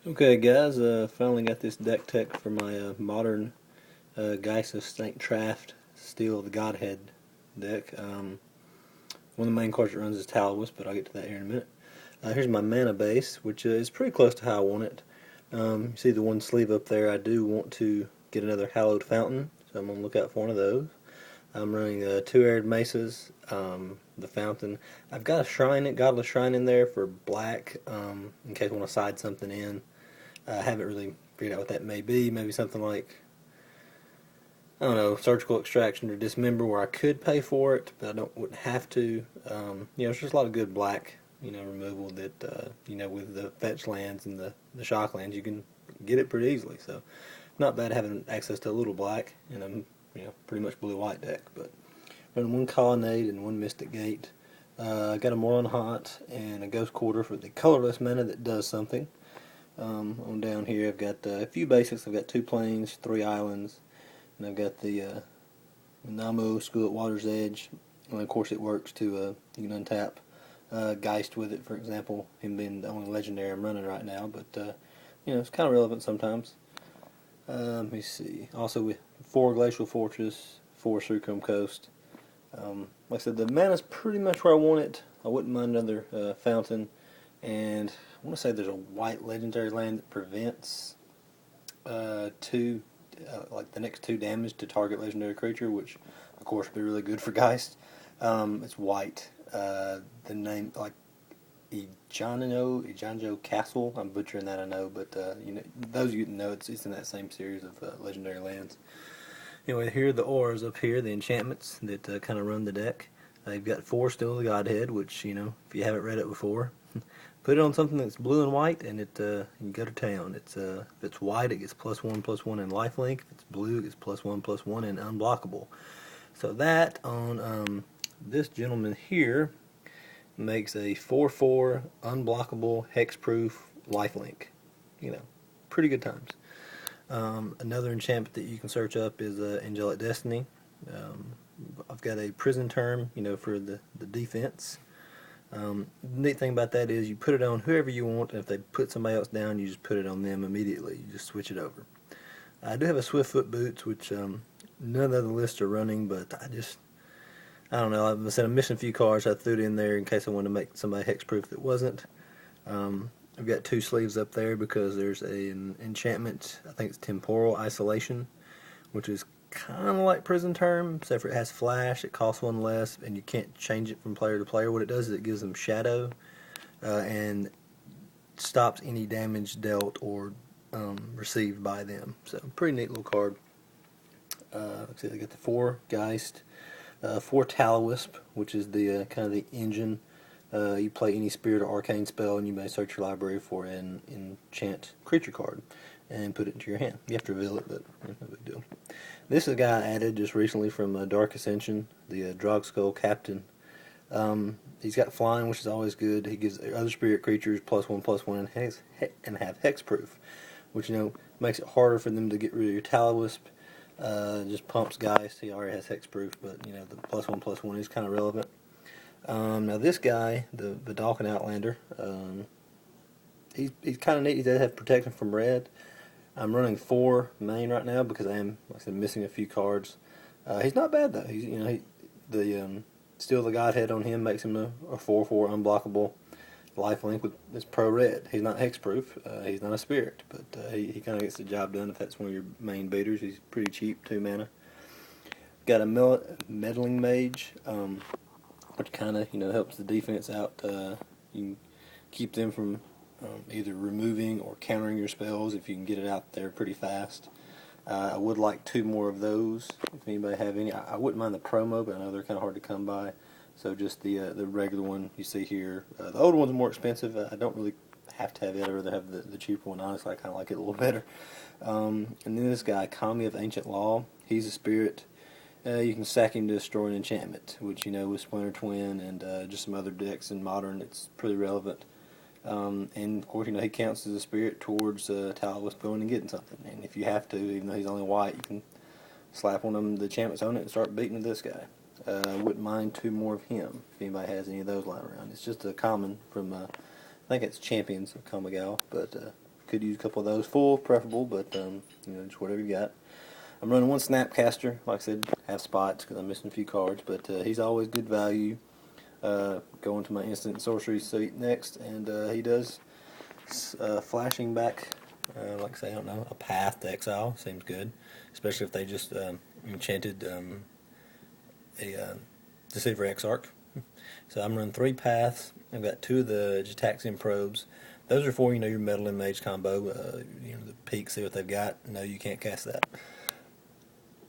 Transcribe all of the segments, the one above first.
Okay, guys, finally got this deck tech for my modern Geist of St. Traft Steel of the Godhead deck. One of the main cards that runs is Talus, but I'll get to that here in a minute. Here's my mana base, which is pretty close to how I want it. You see the one sleeve up there. I do want to get another Hallowed Fountain, so I'm going to look out for one of those. I'm running two Arid Mesas, the Fountain. I've got a Shrine, Godless Shrine in there for black, in case I want to side something in. I haven't really figured out what that may be. Maybe something like, I don't know, surgical extraction or dismember, where I could pay for it, but wouldn't have to. It's just a lot of good black, removal that with the fetch lands and the shock lands, you can get it pretty easily. So not bad having access to a little black in a pretty much blue-white deck. But running one Colonnade and one Mystic Gate. I got a Moron Haunt and a Ghost Quarter for the colorless mana that does something. On down here, I've got a few basics. I've got two plains, three islands, and I've got the Namo School at Water's Edge. And of course, it works to you can untap Geist with it, for example. Him being the only legendary I'm running right now, but it's kind of relevant sometimes. Let me see. Also, with 4 Glacial Fortress, 4 Sucrum Coast. Like I said, the mana's pretty much where I want it. I wouldn't mind another fountain. And I want to say there's a white legendary land that prevents like the next 2 damage to target legendary creature, which of course would be really good for Geist. It's white. The name, like Ijanjo Castle. I'm butchering that, I know, but those of you that know, it's in that same series of legendary lands. Anyway, here are the auras up here, the enchantments that kind of run the deck. You've got 4 Still the Godhead, which, if you haven't read it before, put it on something that's blue and white, and you go to town. If it's white, it gets +1/+1 in lifelink. If it's blue, it gets +1/+1 in unblockable. So that on this gentleman here makes a 4/4 unblockable hexproof lifelink. Pretty good times. Another enchantment that you can search up is Angelic Destiny. I've got a prison term, for the defense. The neat thing about that is you put it on whoever you want, and if they put somebody else down, you just put it on them immediately. You just switch it over. I do have a Swiftfoot Boots, which none of the lists are running, but I don't know. I'm missing a few cards. I threw it in there in case I wanted to make somebody hexproof that wasn't. I've got 2 sleeves up there because there's an enchantment, I think it's Temporal Isolation, which is kind of like Prison Term, except for it has flash, it costs 1 less, and you can't change it from player to player. What it does is it gives them shadow and stops any damage dealt or received by them. So, pretty neat little card. Let's see, I got the 4 Geist, 4 Talwisp, which is the kind of the engine. You play any spirit or arcane spell, and you may search your library for an enchant creature card and put it into your hand. You have to reveal it, but no big deal. This is a guy I added just recently from Dark Ascension, the Drogskull Captain. He's got flying, which is always good. He gives other spirit creatures +1/+1 and have hexproof, which makes it harder for them to get rid of your Talwisp. Just pumps Geist. He already has hexproof, but the +1/+1 is kind of relevant. Now this guy, the Dalkin Outlander, he's kind of neat. He does have protection from red. I'm running 4 main right now because I am, like I said, missing a few cards. He's not bad though. Still the Godhead on him makes him a 4/4 unblockable lifelink with this pro red. He's not hexproof. He's not a spirit, but he kind of gets the job done if that's one of your main beaters. He's pretty cheap, 2 mana. Got a meddling mage. Which kind of helps the defense out. You can keep them from either removing or countering your spells if you can get it out there pretty fast. I would like 2 more of those if anybody have any. I wouldn't mind the promo, but I know they're kind of hard to come by. So just the regular one you see here. The older one's more expensive. I don't really have to have it. I'd rather have the cheaper one. Honestly, I kind of like it a little better. And then this guy, Kami of Ancient Law. He's a spirit. You can sack him to destroy an enchantment, which, with Splinter Twin and just some other decks in Modern, it's pretty relevant. And, of course, he counts as a spirit towards Talus going and getting something. And if you have to, even though he's only white, you can slap one of the enchantments on it and start beating this guy. I wouldn't mind 2 more of him if anybody has any of those lying around. It's just a common from, I think it's Champions of Kamigal, but could use a couple of those. Full, preferable, but you know, just whatever you got. I'm running one Snapcaster. Like I said, have spots because I'm missing a few cards, but he's always good value. Going to my instant sorcery suite next, and he does flashing back. Like I say, I don't know, a path to exile seems good, especially if they just enchanted a Deceiver Exarch. So I'm running 3 paths. I've got 2 of the Jataxian probes. Those are for, you know, your metal and mage combo. You know, the peek, see what they've got. No, you can't cast that.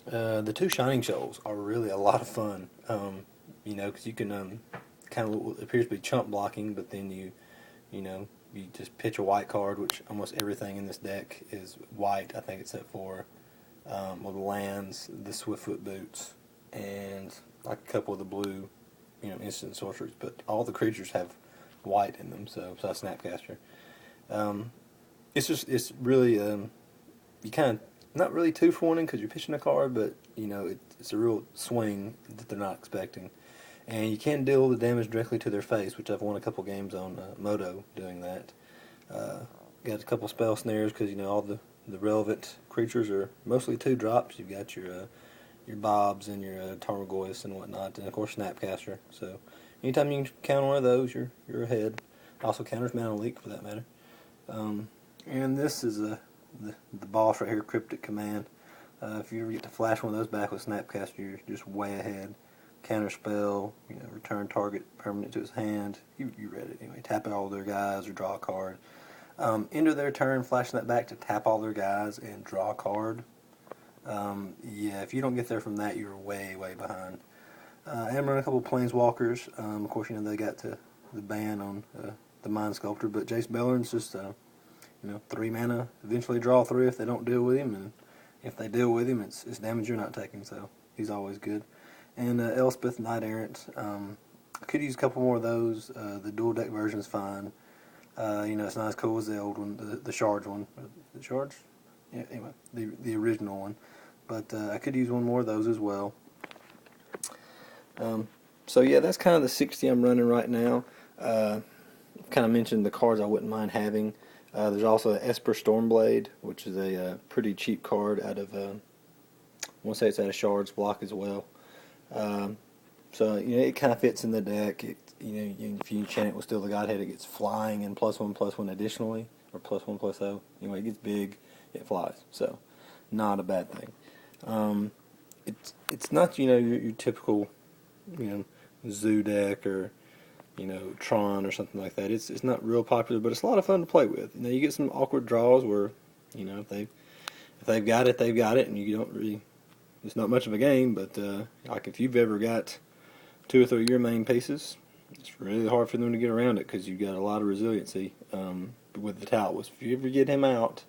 The 2 Shining Shoals are really a lot of fun. You know, because you can kind of what appears to be chump blocking, but then you know, you just pitch a white card, which almost everything in this deck is white, I think, except for well, the lands, the Swiftfoot Boots, and like a couple of the blue, you know, instant sorceries. But all the creatures have white in them, so besides Snapcaster. It's really you kind of not really 2-for-1 because you're pitching a card, but you know it's a real swing that they're not expecting. And you can deal the damage directly to their face, which I've won a couple games on Moto doing that. Got a couple spell snares because, you know, all the relevant creatures are mostly 2 drops. You've got your Bobs and your Tarmogoyfs and whatnot, and of course Snapcaster. So anytime you can counter one of those, you're ahead. Also counters Mana Leak for that matter. And this is the boss right here, Cryptic Command. If you ever get to flash one of those back with Snapcaster, you're just way ahead. Counter spell, you know, return target permanent to his hand. You read it anyway. Tap all their guys or draw a card. End of their turn, flashing that back to tap all their guys and draw a card. Yeah, if you don't get there from that, you're way behind. I am running a couple of Planeswalkers. Of course, you know, they got the ban on the Mind Sculptor, but Jace Belern's just you know, 3 mana. Eventually draw 3 if they don't deal with him, and if they deal with him, it's damage you're not taking. So he's always good. And Elspeth, Knight Errant. I could use a couple more of those. The dual deck version's fine. You know, it's not as cool as the old one, the Shards one. The Shards? Yeah, anyway, the original one. But I could use one more of those as well. So yeah, that's kind of the 60 I'm running right now. Kind of mentioned the cards I wouldn't mind having. There's also Esper Stormblade, which is a pretty cheap card out of, I want to say it's out of Shards block as well. So you know, it kind of fits in the deck. You know, if you enchant it with Still the Godhead, it gets flying and +1/+1 additionally, or +1/+0. Anyway, it gets big, it flies. So not a bad thing. It's not, you know, your typical, you know, Zoo deck or, you know, Tron or something like that. It's not real popular, but it's a lot of fun to play with. You know, you get some awkward draws where, you know, if they've got it, they've got it, and you don't really. It's not much of a game, but like if you've ever got 2 or 3 of your main pieces, it's really hard for them to get around it because you've got a lot of resiliency with the Taoist. If you ever get him out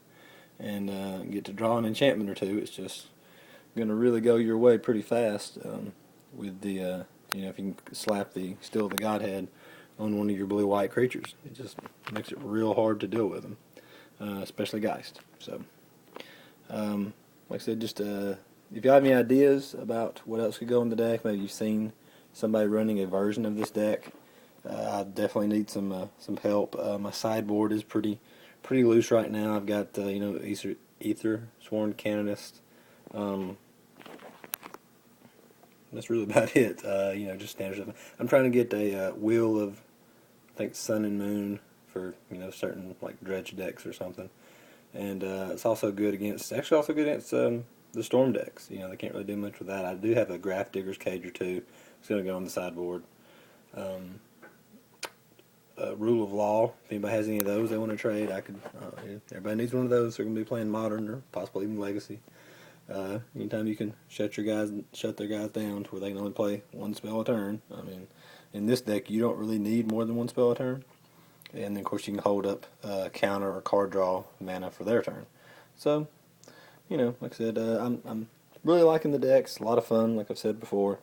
and get to draw an enchantment or 2, it's just going to really go your way pretty fast with the, you know, if you can slap the Still the Godhead on one of your blue-white creatures. It just makes it real hard to deal with them, especially Geist. So, like I said, just if you have any ideas about what else could go in the deck, maybe you've seen somebody running a version of this deck, I definitely need some help. My sideboard is pretty loose right now. I've got you know, Ether, Sworn Canonist. That's really about it. You know, just standard stuff. I'm trying to get a Wheel of, I think, Sun and Moon for, you know, certain like dredge decks or something. And it's also good against the Storm decks. You know, they can't really do much with that. I do have a Graph Digger's Cage or 2. It's going to go on the sideboard. Rule of Law. If anybody has any of those they want to trade, I could. Everybody needs one of those. They're going to be playing Modern or possibly even Legacy. Anytime you can shut their guys down to where they can only play 1 spell a turn. I mean, in this deck you don't really need more than 1 spell a turn. And then of course you can hold up counter or card draw mana for their turn. So, you know, like I said, I'm really liking the decks. A lot of fun, like I've said before.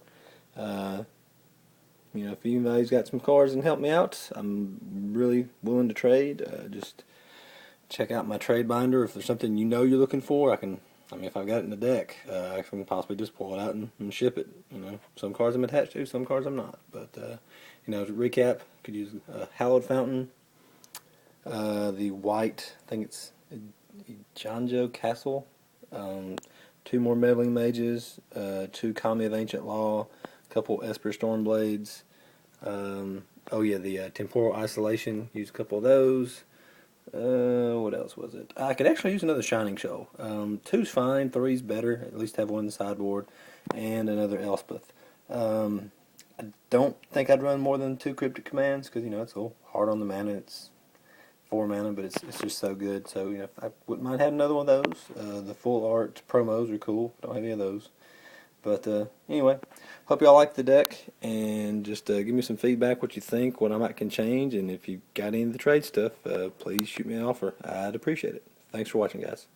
You know, if anybody's got some cards and help me out, I'm really willing to trade. Just check out my trade binder. If there's something you know you're looking for, I mean, if I've got it in the deck, I can possibly just pull it out and ship it. You know, some cards I'm attached to, some cards I'm not. But, you know, to recap, could use Hallowed Fountain, The white, I think it's Janjo Castle. Two more Meddling Mages, two Kami of Ancient Law, a couple Esper Stormblades. Oh yeah, the Temporal Isolation, use a couple of those. What else was it? I could actually use another Shining Shoal. Two's fine, three's better. At least have one in the sideboard, and another Elspeth. I don't think I'd run more than two Cryptic Commands because it's a little hard on the mana. It's 4 mana, but it's just so good. So I wouldn't mind having another one of those. The full art promos are cool. Don't have any of those. But anyway, hope y'all like the deck, and just give me some feedback, what you think, what I might can change, and if you got any of the trade stuff, please shoot me an offer. I'd appreciate it. Thanks for watching, guys.